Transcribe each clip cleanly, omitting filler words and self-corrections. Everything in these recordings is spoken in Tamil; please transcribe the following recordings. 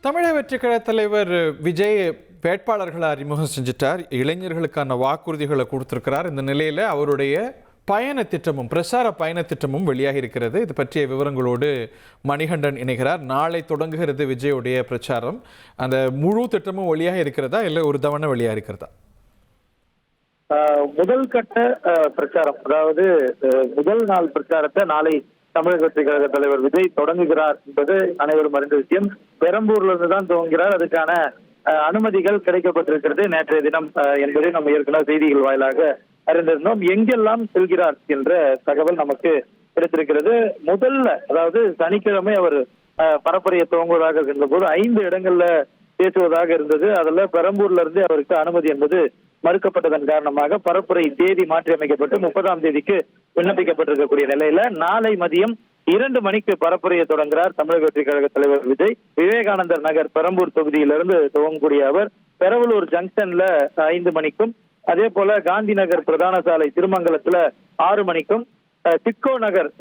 தமிழக வெற்றிக் கழக தலைவர் விஜய் வேட்பாளர்களை அறிமுகம் செஞ்சிட்டார். இளைஞர்களுக்கான வாக்குறுதிகளை கொடுத்திருக்கிறார். இந்த நிலையில் அவருடைய பயண திட்டமும் பிரச்சார பயண திட்டமும் வெளியாகி இருக்கிறது. இது பற்றிய விவரங்களோடு மணிகண்டன் இணைகிறார். நாளை தொடங்குகிறது விஜயுடைய பிரச்சாரம். அந்த முழு திட்டமும் வெளியாக இருக்கிறதா இல்லை ஒரு தவணை வெளியாக இருக்கிறதா? முதல் கட்ட பிரச்சாரம், அதாவது முதல் நாள் பிரச்சாரத்தை நாளை தமிழக வெற்றி கழக தலைவர் விஜய் தொடங்குகிறார் என்பது அனைவரும் அறிந்த விஷயம். பெரம்பூர்ல இருந்து தான் துவங்குகிறார். அதுக்கான அனுமதிகள் கிடைக்கப்பட்டிருக்கிறது நேற்றைய தினம் என்பதை நம்ம ஏற்கனவே செய்திகள் வாயிலாக அறிந்திருந்தோம். எங்கெல்லாம் செல்கிறார் என்ற தகவல் நமக்கு கிடைத்திருக்கிறது. முதல்ல, அதாவது சனிக்கிழமை அவர் பரப்புரையை துவங்குவதாக இருந்த போது 5 இடங்கள்ல பேசுவதாக இருந்தது. அதுல பெரம்பூர்ல இருந்து அவருக்கு அனுமதி என்பது மறுக்கப்பட்டதன் காரணமாக பரப்புரை தேதி மாற்றி அமைக்கப்பட்டு 30ஆம் தேதிக்கு விண்ணப்பிக்கப்பட்டிருக்கக்கூடிய நிலையில நாளை மதியம் 2 மணிக்கு பரப்புரையை தொடங்குகிறார் தமிழக வெற்றி கழக தலைவர் விஜய். விவேகானந்தர் நகர் பெரம்பூர் தொகுதியிலிருந்து துவங்கக்கூடிய அவர் பெரவலூர் ஜங்ஷன்ல 5 மணிக்கும், அதே போல காந்தி நகர் பிரதான சாலை திருமங்கலத்துல 6 மணிக்கும், சிட்கோ நகர்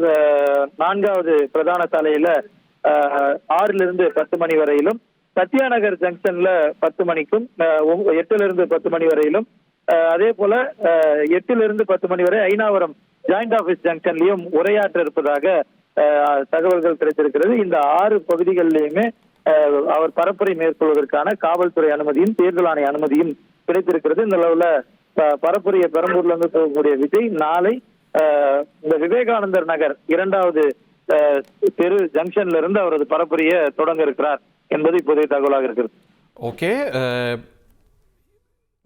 4வது பிரதான சாலையில 6 to 10 மணி வரையிலும், சத்யா நகர் ஜங்ஷன்ல 10 மணிக்கும் 8 to 10 மணி வரையிலும், அதே போல 8 to 10 மணி வரை ஐநாவரம் ஜாயிண்ட் ஆபீஸ் ஜங்ஷன்லயும் உரையாற்ற இருப்பதாக தகவல்கள் கிடைத்திருக்கிறது. இந்த 6 பகுதிகளிலுமே அவர் பரப்புரை மேற்கொள்வதற்கான காவல்துறை அனுமதியும் தேர்தல் ஆணைய அனுமதியும் கிடைத்திருக்கிறது. இந்த அளவுல பரப்புரையை பெரம்பூர்ல இருந்து போகக்கூடிய விஜய் நாளை இந்த விவேகானந்தர் நகர் 2வது தெரு ஜங்ஷன்ல இருந்து அவரது பரப்புரையை தொடங்க இருக்கிறார் என்பது இப்போதைய தகவலாக இருக்கிறது. ஓகே,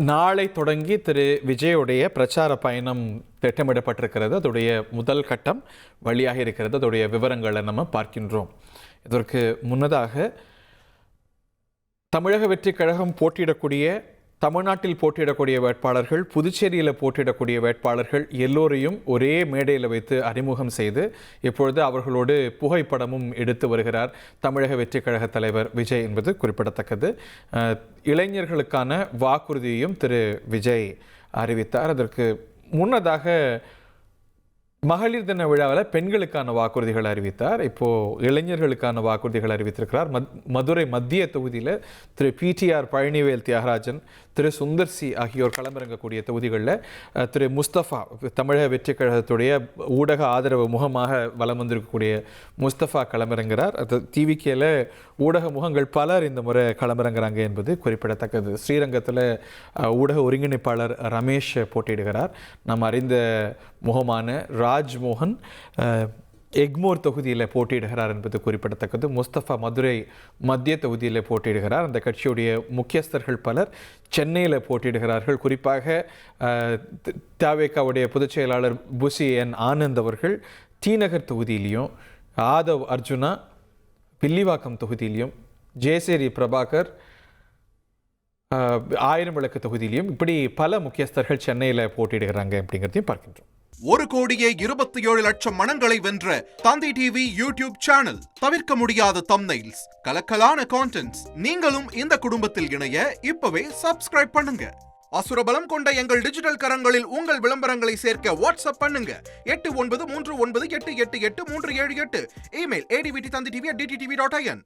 நாளை தொடங்கி திரு விஜயுடைய பிரச்சார பயணம் திட்டமிடப்பட்டிருக்கிறது. அதோடைய முதல் கட்டம் வழியாக இருக்கிறது. அதோடைய விவரங்களை நம்ம பார்க்கின்றோம். இதற்கு முன்னதாக தமிழக வெற்றி கழகம் போட்டியிடக்கூடிய, தமிழ்நாட்டில் போட்டியிடக்கூடிய வேட்பாளர்கள், புதுச்சேரியில் போட்டியிடக்கூடிய வேட்பாளர்கள் எல்லோரையும் ஒரே மேடையில் வைத்து அறிமுகம் செய்து இப்பொழுது அவர்களோடு புகைப்படமும் எடுத்து வருகிறார் தமிழக வெற்றி கழக தலைவர் விஜய் என்பது குறிப்பிடத்தக்கது. இளைஞர்களுக்கான வாக்குறுதியையும் திரு விஜய் அறிவித்தார். அதற்கு முன்னதாக மகளிர் தின விழாவில் பெண்களுக்கான வாக்குறுதிகள் அறிவித்தார். இப்போது இளைஞர்களுக்கான வாக்குறுதிகள் அறிவித்திருக்கிறார். மதுரை மத்திய தொகுதியில் திரு PTR பழனிவேல் தியாகராஜன், திரு சுந்தர்சி ஆகியோர் களமிறங்கக்கூடிய தொகுதிகளில் திரு முஸ்தபா, தமிழக வெற்றி கழகத்துடைய ஊடக ஆதரவு முகமாக வலம் வந்திருக்கக்கூடிய முஸ்தபா களமிறங்குகிறார். அது TVKல ஊடக முகங்கள் பலர் இந்த முறை களமிறங்குறாங்க என்பது குறிப்பிடத்தக்கது. ஸ்ரீரங்கத்தில் ஊடக ஒருங்கிணைப்பாளர் ரமேஷ் போட்டியிடுகிறார். நாம் அறிந்த முகமான ராஜ்மோகன் எக்மோர் தொகுதியில் போட்டியிடுகிறார் என்பது குறிப்பிடத்தக்கது. முஸ்தபா மதுரை மத்திய தொகுதியில் போட்டியிடுகிறார். அந்த கட்சியுடைய முக்கியஸ்தர்கள் பலர் சென்னையில் போட்டியிடுகிறார்கள். குறிப்பாக தவேகாவுடைய பொதுச் செயலாளர் புசி என் ஆனந்த் அவர்கள் டி நகர் தொகுதியிலையும், ஆதவ் அர்ஜுனா வில்லிவாக்கம் தொகுதியிலையும், ஜெயசேரி பிரபாகர் ஆயிரம் விளக்கு தொகுதியிலையும் இப்படி பல முக்கியஸ்தர்கள் சென்னையில் போட்டியிடுகிறாங்க அப்படிங்கிறதையும் பார்க்கின்றோம். 1,27,00,000 மனங்களை வென்ற தந்தி டிவி யூடியூப் சேனல். தவிர்க்க முடியாத தம்ப்நெயில்ஸ், கலக்கலான கான்டென்ட்ஸ். நீங்களும் இந்த குடும்பத்தில் இணைய இப்பவே சப்ஸ்கிரைப் பண்ணுங்க. அசுரபலம் கொண்ட எங்கள் டிஜிட்டல் கரங்களில் உங்கள் விளம்பரங்களை சேர்க்க வாட்ஸ்அப் பண்ணுங்க. 8939888838. Email advtthanditv@dttv.in.